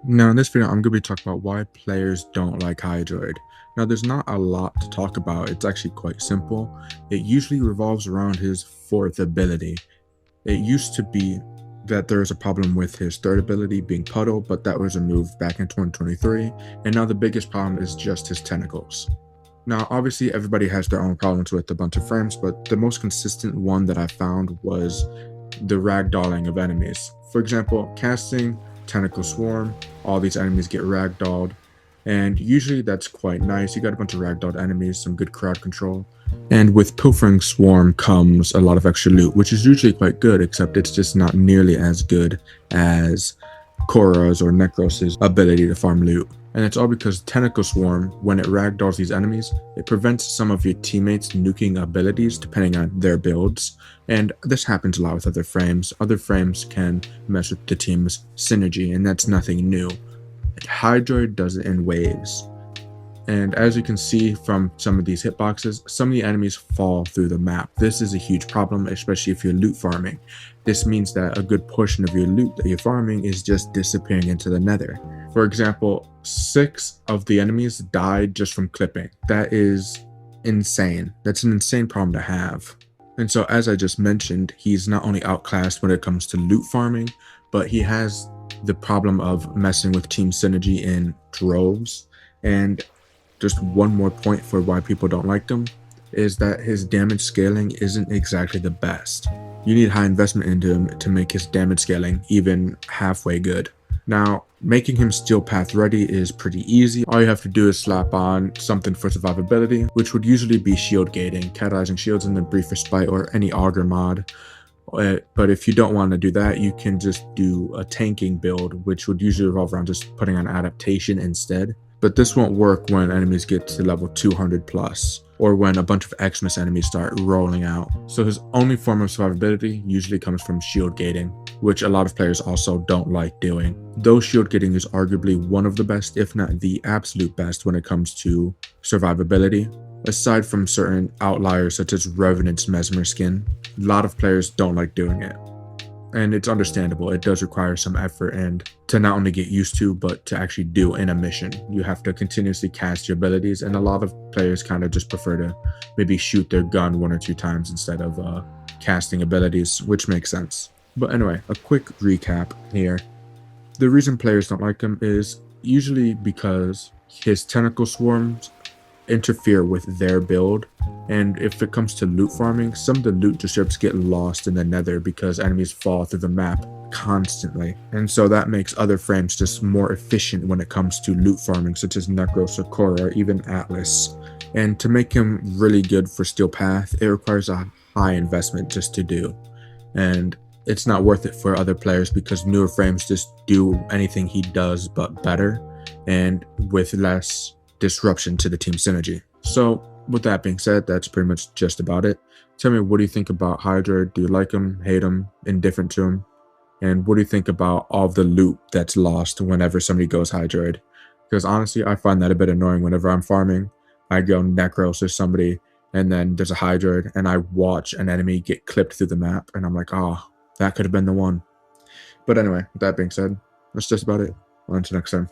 Now, in this video, I'm going to be talking about why players don't like Hydroid. Now, there's not a lot to talk about. It's actually quite simple. It usually revolves around his fourth ability. It used to be that there was a problem with his third ability being Puddle, but that was removed back in 2023. And now the biggest problem is just his tentacles. Now, obviously, everybody has their own problems with a bunch of frames, but the most consistent one that I found was the ragdolling of enemies. For example, casting Tentacle Swarm, all these enemies get ragdolled, and usually that's quite nice. You got a bunch of ragdolled enemies, some good crowd control. And with Pilfering Swarm comes a lot of extra loot, which is usually quite good, except it's just not nearly as good as Korra's or Necros' ability to farm loot. And it's all because Tentacle Swarm, when it ragdolls these enemies, it prevents some of your teammates' nuking abilities depending on their builds. And this happens a lot with other frames. Other frames can mess with the team's synergy, and that's nothing new. Hydroid does it in waves. And as you can see from some of these hitboxes, some of the enemies fall through the map. This is a huge problem, especially if you're loot farming. This means that a good portion of your loot that you're farming is just disappearing into the nether. For example, 6 of the enemies died just from clipping. That is insane. That's an insane problem to have. And so, as I just mentioned, he's not only outclassed when it comes to loot farming, but he has the problem of messing with team synergy in droves. And just one more point for why people don't like him is that his damage scaling isn't exactly the best. You need high investment into him to make his damage scaling even halfway good. Now, making him steel path ready is pretty easy. All you have to do is slap on something for survivability, which would usually be shield gating, catalyzing shields in the brief respite or any auger mod. But if you don't want to do that, you can just do a tanking build, which would usually revolve around just putting on adaptation instead. But this won't work when enemies get to level 200 plus, or when a bunch of Xmas enemies start rolling out. So his only form of survivability usually comes from shield gating, which a lot of players also don't like doing. Though shield gating is arguably one of the best, if not the absolute best when it comes to survivability. Aside from certain outliers such as Revenant's Mesmer skin, a lot of players don't like doing it. And it's understandable. It does require some effort and to not only get used to, but to actually do in a mission. You have to continuously cast your abilities, and a lot of players kind of just prefer to maybe shoot their gun 1 or 2 times instead of casting abilities, which makes sense. But anyway, a quick recap here. The reason players don't like him is usually because his Tentacle Swarms interfere with their build, and if it comes to loot farming, some of the loot just get lost in the nether because enemies fall through the map constantly, and so that makes other frames just more efficient when it comes to loot farming, such as Necros or Korra or even Atlas. And to make him really good for Steel Path, it requires a high investment just to do, and it's not worth it for other players because newer frames just do anything he does but better and with less disruption to the team synergy. So with that being said, that's pretty much just about it. Tell me, what do you think about Hydroid? Do you like him, hate him, indifferent to him? And what do you think about all of the loot that's lost whenever somebody goes Hydroid? Because honestly, I find that a bit annoying whenever I'm farming. I go Necros or somebody, and then there's a Hydroid, and I watch an enemy get clipped through the map, and I'm like, oh, that could have been the one. But anyway, with that being said, that's just about it. On to next time.